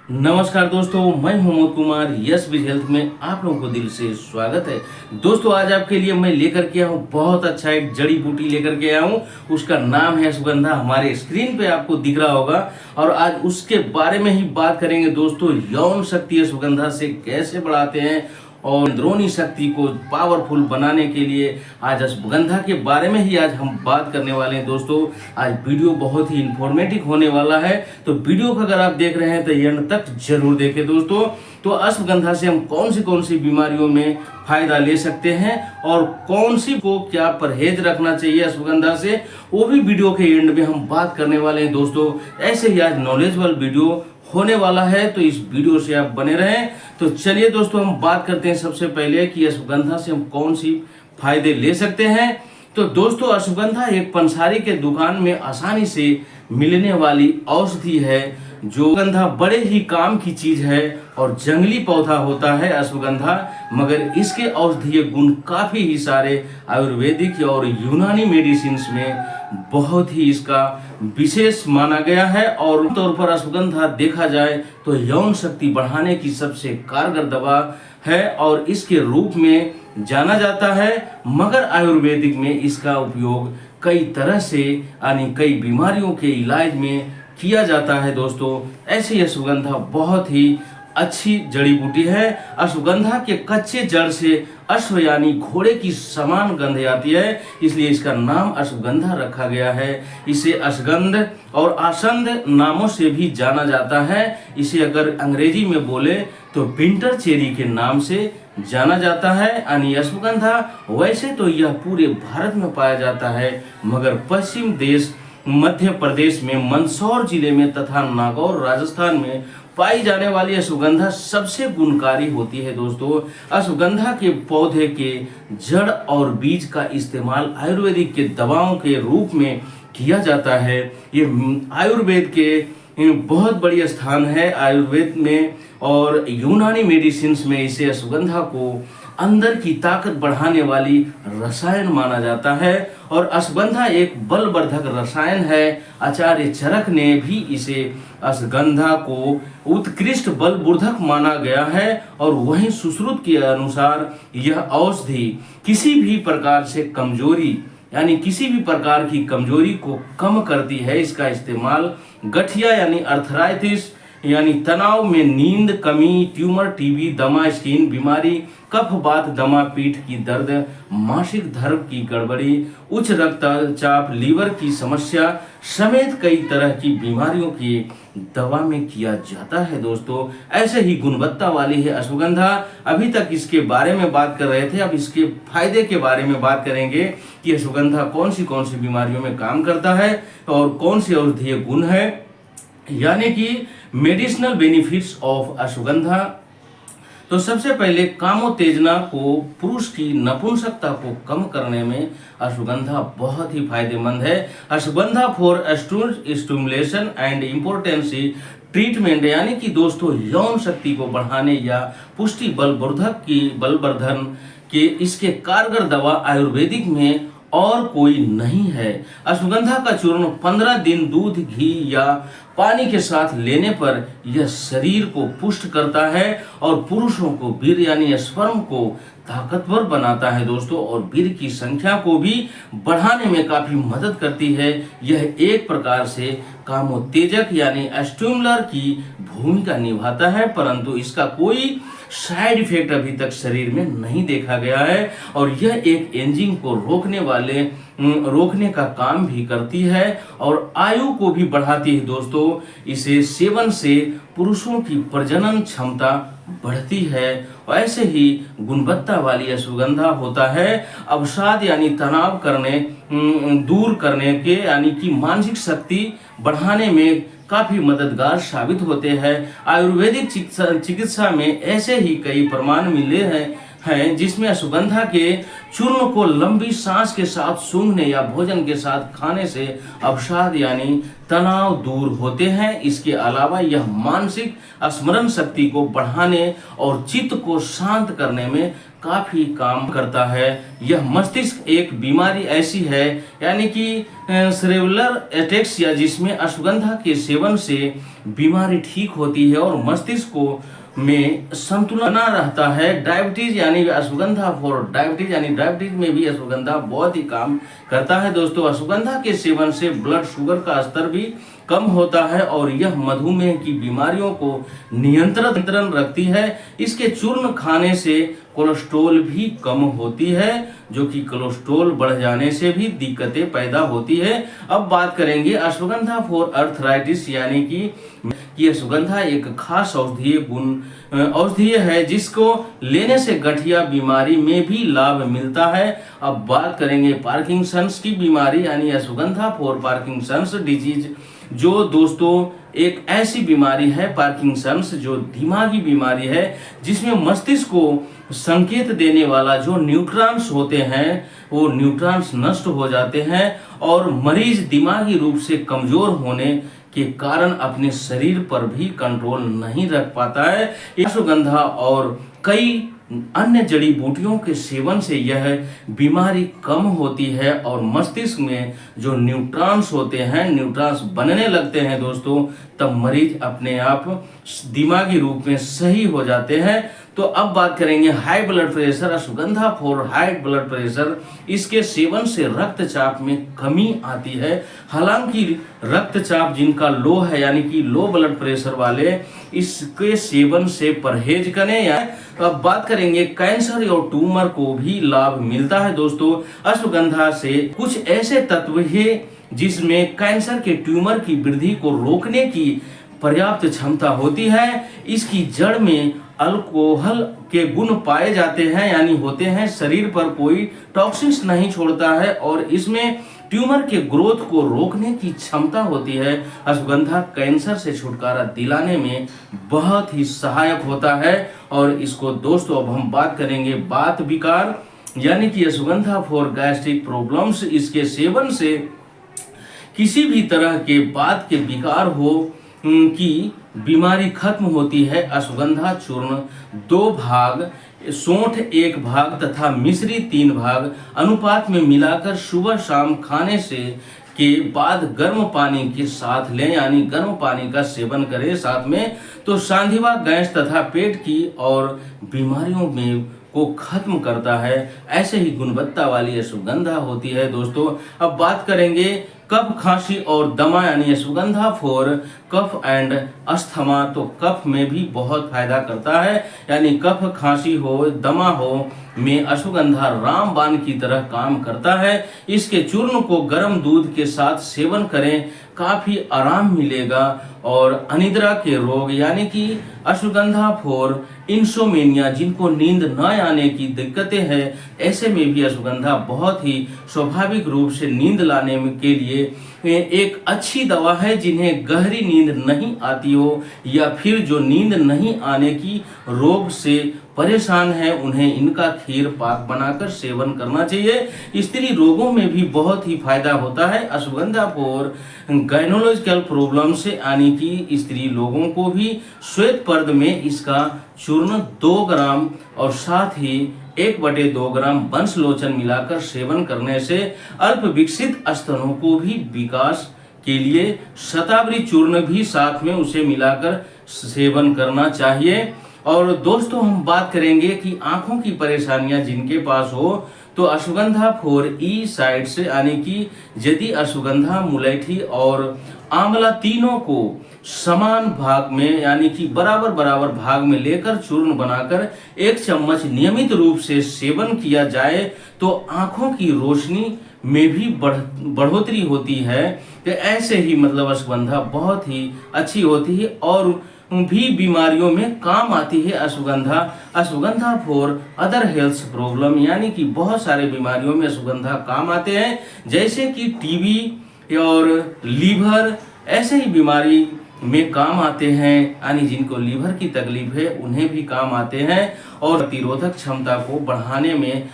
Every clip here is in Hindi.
नमस्कार दोस्तों, मैं हूं मोद कुमार। यस विज हेल्थ में आप लोगों को दिल से स्वागत है। दोस्तों, आज आपके लिए मैं लेकर के आया हूं बहुत अच्छा एक जड़ी बूटी लेकर के आया हूं। उसका नाम है अश्वगंधा। हमारे स्क्रीन पे आपको दिख रहा होगा और आज उसके बारे में ही बात करेंगे। दोस्तों, यौन शक्ति अश्वगंधा से कैसे बढ़ाते हैं और अंदरूनी शक्ति को पावरफुल बनाने के लिए आज अश्वगंधा के बारे में ही आज हम बात करने वाले हैं। दोस्तों, आज वीडियो बहुत ही इंफॉर्मेटिव होने वाला है, तो वीडियो को अगर आप देख रहे हैं तो एंड तक जरूर देखें। दोस्तों, तो अश्वगंधा से हम कौन सी बीमारियों में फायदा ले सकते हैं और कौन सी को क्या परहेज रखना चाहिए अश्वगंधा से, वो भी वीडियो के एंड में हम बात करने वाले हैं। दोस्तों, ऐसे ही आज नॉलेजेबल वीडियो होने वाला है, तो इस वीडियो से आप बने रहें। तो चलिए दोस्तों, हम बात करते हैं सबसे पहले कि अश्वगंधा से हम कौन सी फायदे ले सकते हैं। तो दोस्तों, अश्वगंधा एक पंसारी के दुकान में आसानी से मिलने वाली औषधि है। जो अश्वगंधा बड़े ही काम की चीज है और जंगली पौधा होता है अश्वगंधा, मगर इसके औषधीय गुण काफी ही सारे आयुर्वेदिक और यूनानी मेडिसिन में बहुत ही इसका विशेष माना गया है। और तौर पर अश्वगंधा देखा जाए तो यौन शक्ति बढ़ाने की सबसे कारगर दवा है और इसके रूप में जाना जाता है, मगर आयुर्वेदिक में इसका उपयोग कई तरह से यानी कई बीमारियों के इलाज में किया जाता है। दोस्तों, ऐसी अश्वगंधा बहुत ही अच्छी जड़ी बूटी है। अश्वगंधा के कच्चे जड़ से अश्व यानी घोड़े की समान गंध आती है, इसलिए इसका नाम अश्वगंधा रखा गया है। इसे अश्वगंध और आसंद नामों से भी जाना जाता है। इसे अगर अंग्रेजी में बोले तो विंटर चेरी के नाम से जाना जाता है यानी अश्वगंधा। वैसे तो यह पूरे भारत में पाया जाता है, मगर पश्चिम देश मध्य प्रदेश में मंदसौर जिले में तथा नागौर राजस्थान में पाई जाने वाली अश्वगंधा सबसे गुणकारी होती है। दोस्तों, अश्वगंधा के पौधे के जड़ और बीज का इस्तेमाल आयुर्वेदिक के दवाओं के रूप में किया जाता है। ये आयुर्वेद के बहुत बड़ी स्थान है आयुर्वेद में और यूनानी मेडिसिन में इसे अश्वगंधा को अंदर की ताकत बढ़ाने वाली रसायन माना जाता है और अश्वगंधा एक बलवर्धक रसायन है। आचार्य चरक ने भी इसे अश्वगंधा को उत्कृष्ट बलवर्धक माना गया है और वहीं सुश्रुत के अनुसार यह औषधि किसी भी प्रकार से कमजोरी यानी किसी भी प्रकार की कमजोरी को कम करती है। इसका इस्तेमाल गठिया यानी अर्थराइटिस यानी तनाव में नींद कमी, ट्यूमर, टीबी, दमा, स्किन बीमारी, कफ वात, दमा, पीठ की दर्द, मासिक धर्म की गड़बड़ी, उच्च रक्तचाप, लीवर की समस्या समेत कई तरह की बीमारियों की दवा में किया जाता है। दोस्तों, ऐसे ही गुणवत्ता वाली है अश्वगंधा। अभी तक इसके बारे में बात कर रहे थे, अब इसके फायदे के बारे में बात करेंगे कि अश्वगंधा कौन सी बीमारियों में काम करता है और कौन से औषधीय गुण है, यानी कि मेडिसिनल बेनिफिट्स ऑफ अश्वगंधा। तो सबसे पहले कामोत्तेजना को, पुरुष की नपुंसकता को कम करने में अश्वगंधा बहुत ही फायदेमंद है। Ashwagandha for stimulation and impotency treatment, यानी कि दोस्तों यौन शक्ति को बढ़ाने या पुष्टि बलवर्धन के इसके कारगर दवा आयुर्वेदिक में और कोई नहीं है। अश्वगंधा का चूर्ण 15 दिन दूध, घी या पानी के साथ लेने पर यह शरीर को पुष्ट करता है और पुरुषों को वीर यानी स्पर्म को ताकतवर बनाता है। दोस्तों, और वीर की संख्या को भी बढ़ाने में काफी मदद करती है। यह एक प्रकार से कामोत्तेजक यानी स्टिमुलर की भूमिका निभाता है, परंतु इसका कोई साइड इफेक्ट अभी तक शरीर में नहीं देखा गया है और यह एक एंजिन को रोकने का काम भी करती है और आयु को भी बढ़ाती है। दोस्तों, इसे सेवन से पुरुषों की प्रजनन क्षमता बढ़ती है। ऐसे ही गुणवत्ता वाली अश्वगंधा होता है अवसाद यानी तनाव दूर करने के यानी कि मानसिक शक्ति बढ़ाने में काफी मददगार साबित होते हैं। आयुर्वेदिक चिकित्सा में ऐसे ही कई प्रमाण मिले हैं हैं जिसमें अश्वगंधा के चूर्ण को लंबी सांस के साथ सूंघने या भोजन के साथ खाने से अवसाद यानी तनाव दूर होते हैं। इसके अलावा यह मानसिक स्मरण शक्ति को बढ़ाने और चित्त को शांत करने में काफी काम करता है। यह मस्तिष्क एक बीमारी ऐसी है यानी कि सेरेब्रल एटेक्सिया जिसमें अश्वगंधा के सेवन से बीमारी ठीक होती है और मस्तिष्क को में संतुलन बना रहता है। डायबिटीज यानी अश्वगंधा फॉर डायबिटीज यानी डायबिटीज में भी अश्वगंधा बहुत ही काम करता है। दोस्तों अश्वगंधा के सेवन से ब्लड शुगर का स्तर भी कम होता है और यह मधुमेह की बीमारियों को नियंत्रण रखती है। इसके चूर्ण खाने से कोलेस्ट्रॉल भी कम होती है, जो कि कोलेस्ट्रॉल बढ़ जाने से भी दिक्कतें पैदा होती है। अब बात करेंगे अश्वगंधा फॉर अर्थराइटिस यानी कि अश्वगंधा एक खास औषधीय है जिसको लेने से गठिया बीमारी में भी लाभ मिलता है। अब बात करेंगे पार्किंसंस की बीमारी यानी अश्वगंधा फॉर पार्किंसंस डिजीज, जो दोस्तों एक ऐसी बीमारी है पार्किंसंस जो दिमागी बीमारी है जिसमें मस्तिष्क को संकेत देने वाला जो न्यूरॉन्स होते हैं वो न्यूरॉन्स नष्ट हो जाते हैं और मरीज दिमागी रूप से कमजोर होने के कारण अपने शरीर पर भी कंट्रोल नहीं रख पाता है। अश्वगंधा और कई अन्य जड़ी बूटियों के सेवन से यह बीमारी कम होती है और मस्तिष्क में जो न्यूरॉन्स होते हैं न्यूरॉन्स बनने लगते हैं दोस्तों, तब मरीज अपने आप दिमागी रूप में सही हो जाते हैं। तो अब बात करेंगे high blood pressure, ashwagandha for high blood pressure. इसके सेवन से रक्तचाप में कमी आती है। हालांकि रक्तचाप जिनका लो है यानी कि लो ब्लड प्रेशर वाले इसके सेवन से परहेज करें। या अब बात करेंगे कैंसर और ट्यूमर को भी लाभ मिलता है। दोस्तों अश्वगंधा से कुछ ऐसे तत्व हैं जिसमें कैंसर के ट्यूमर की वृद्धि को रोकने की पर्याप्त क्षमता होती है। इसकी जड़ में अल्कोहल के गुण पाए जाते हैं यानी होते हैं, शरीर पर कोई टॉक्सिन्स नहीं छोड़ता है और इसमें ट्यूमर के ग्रोथ को रोकने की क्षमता होती है। अश्वगंधा कैंसर से छुटकारा दिलाने में बहुत ही सहायक होता है। और इसको दोस्तों अब हम बात करेंगे बात विकार यानी कि अश्वगंधा फॉर गैस्ट्रिक प्रॉब्लम्स। इसके सेवन से किसी भी तरह के बात के विकार हो की बीमारी खत्म होती है। अश्वगंधा चूर्ण 2 भाग सोंठ 1 भाग तथा मिश्री 3 भाग अनुपात में मिलाकर सुबह शाम खाने से के बाद गर्म पानी के साथ लें यानी गर्म पानी का सेवन करें साथ में, तो सांधिवा गैस तथा पेट की और बीमारियों में को खत्म करता है। ऐसे ही गुणवत्ता वाली अश्वगंधा होती है। दोस्तों अब बात करेंगे कफ खांसी और दमा यानी ashwagandha for cough and asthma. तो कफ में भी बहुत फायदा करता है यानी कफ खांसी हो दमा हो में अश्वगंधा रामबाण की तरह काम करता है। इसके चूर्ण को गर्म दूध के साथ सेवन करें, काफी आराम मिलेगा। और अनिद्रा के रोग यानी कि अश्वगंधा फॉर इंसोमेनिया, जिनको नींद न आने की दिक्कतें हैं, ऐसे में भी अश्वगंधा बहुत ही स्वाभाविक रूप से नींद लाने के लिए एक अच्छी दवा है। जिन्हें गहरी नींद नहीं आती हो या फिर जो नींद नहीं आने की रोग से परेशान है, उन्हें इनका खीर पाक बनाकर सेवन करना चाहिए। स्त्री रोगों में भी बहुत ही फायदा होता है। अश्वगंधा फॉर गायनोलॉजिकल प्रॉब्लम से यानी कि स्त्री लोगों को भी श्वेत पर्द में इसका चूर्ण 2 ग्राम और साथ ही 1/2 ग्राम वंशलोचन मिलाकर सेवन करने से अल्प विकसित स्तनों को भी विकास के लिए शतावरी चूर्ण भी साथ में उसे मिलाकर सेवन करना चाहिए। और दोस्तों हम बात करेंगे कि आंखों की परेशानियां जिनके पास हो तो अश्वगंधा फॉर ई साइड्स यानी कि यदि अश्वगंधा मुलैठी और आंवला तीनों को समान भाग में यानी कि बराबर बराबर भाग में लेकर चूर्ण बनाकर 1 चम्मच नियमित रूप से सेवन किया जाए तो आंखों की रोशनी में भी बढ़ोतरी होती है। तो ऐसे ही मतलब अश्वगंधा बहुत ही अच्छी होती है और भी बीमारियों में काम आती है। Ashwagandha for other health problem यानी कि बहुत सारे बीमारियों में अश्वगंधा काम आते हैं, जैसे कि टीबी और लीवर ऐसे ही बीमारी में काम आते हैं, यानी जिनको लीवर की तकलीफ है उन्हें भी काम आते हैं और प्रतिरोधक क्षमता को बढ़ाने में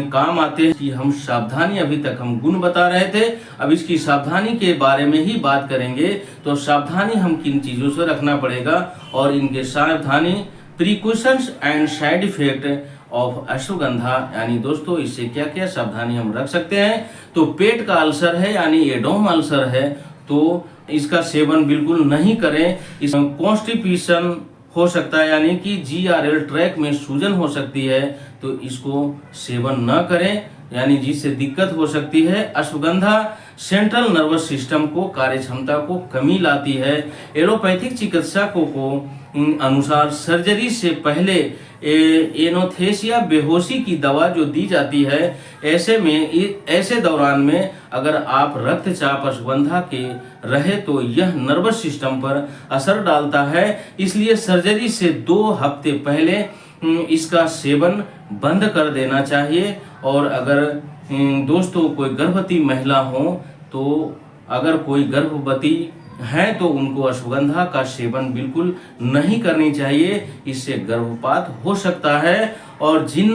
काम आते हैं। कि हम सावधानी, अभी तक हम गुण बता रहे थे, अब इसकी सावधानी के बारे में ही बात करेंगे। तो सावधानी हम किन चीज़ों से रखना पड़ेगा और इनके सावधानी, precautions and side effect of ashwagandha, यानी दोस्तों इससे क्या क्या सावधानी हम रख सकते हैं। तो पेट का अल्सर है यानी एडोम अल्सर है तो इसका सेवन बिल्कुल नहीं करें। इस कॉन्स्टिपेशन हो सकता है यानी कि जीआरएल ट्रैक में सूजन हो सकती है तो इसको सेवन न करें, यानी जिससे दिक्कत हो सकती है। अश्वगंधा सेंट्रल नर्वस सिस्टम को कार्य क्षमता को कमी लाती है। एलोपैथिक चिकित्सकों को अनुसार सर्जरी से पहले एनोस्थेसिया, बेहोशी की दवा जो दी जाती है, ऐसे दौरान में अगर आप रक्तचाप अश्वगंधा के रहे तो यह नर्वस सिस्टम पर असर डालता है, इसलिए सर्जरी से 2 हफ्ते पहले इसका सेवन बंद कर देना चाहिए। और अगर दोस्तों कोई गर्भवती महिला हो तो अगर कोई गर्भवती है तो उनको अश्वगंधा का सेवन बिल्कुल नहीं करनी चाहिए, इससे गर्भपात हो सकता है। और जिन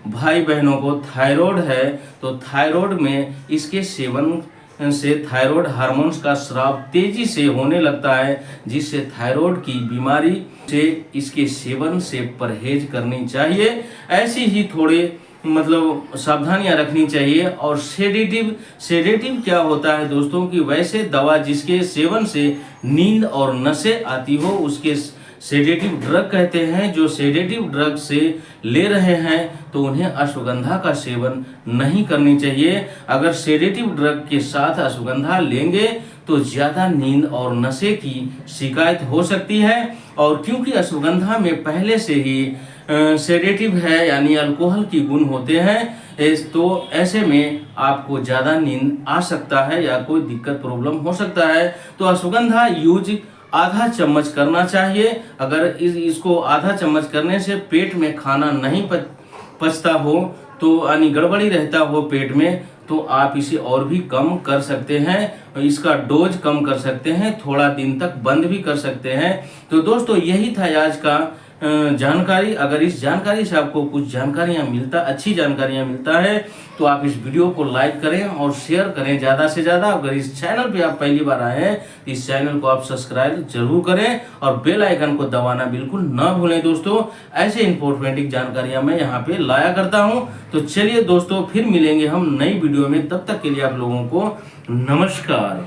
भाई बहनों को थायराइड है तो थायराइड में इसके सेवन से थायराइड हार्मोन्स का स्राव तेजी से होने लगता है, जिससे थायराइड की बीमारी से इसके सेवन से परहेज करनी चाहिए। ऐसी ही थोड़े सावधानियां रखनी चाहिए। और सेडेटिव क्या होता है दोस्तों कि वैसे दवा जिसके सेवन से नींद और नशे आती हो उसके सेडेटिव ड्रग कहते हैं। जो सेडेटिव ड्रग से ले रहे हैं तो उन्हें अश्वगंधा का सेवन नहीं करनी चाहिए। अगर सेडेटिव ड्रग के साथ अश्वगंधा लेंगे तो ज्यादा नींद और नशे की शिकायत हो सकती है। और क्योंकि अश्वगंधा में पहले से ही सेडेटिव है यानी अल्कोहल की गुण होते हैं, तो ऐसे में आपको ज्यादा नींद आ सकता है या कोई दिक्कत प्रॉब्लम हो सकता है। तो अश्वगंधा यूज आधा चम्मच करना चाहिए। अगर इसको आधा चम्मच करने से पेट में खाना नहीं पचता हो तो यानी गड़बड़ी रहता हो पेट में, तो आप इसे और भी कम कर सकते हैं, इसका डोज कम कर सकते हैं, थोड़ा दिन तक बंद भी कर सकते हैं। तो दोस्तों यही था आज का जानकारी। अगर इस जानकारी से आपको कुछ अच्छी जानकारियां मिलता है तो आप इस वीडियो को लाइक करें और शेयर करें ज़्यादा से ज़्यादा। अगर इस चैनल पे आप पहली बार आए हैं तो इस चैनल को आप सब्सक्राइब जरूर करें और बेल आइकन को दबाना बिल्कुल ना भूलें। दोस्तों ऐसे इंफॉर्मेटिव जानकारियां मैं यहाँ पे लाया करता हूँ। तो चलिए दोस्तों फिर मिलेंगे हम नई वीडियो में, तब तक के लिए आप लोगों को नमस्कार।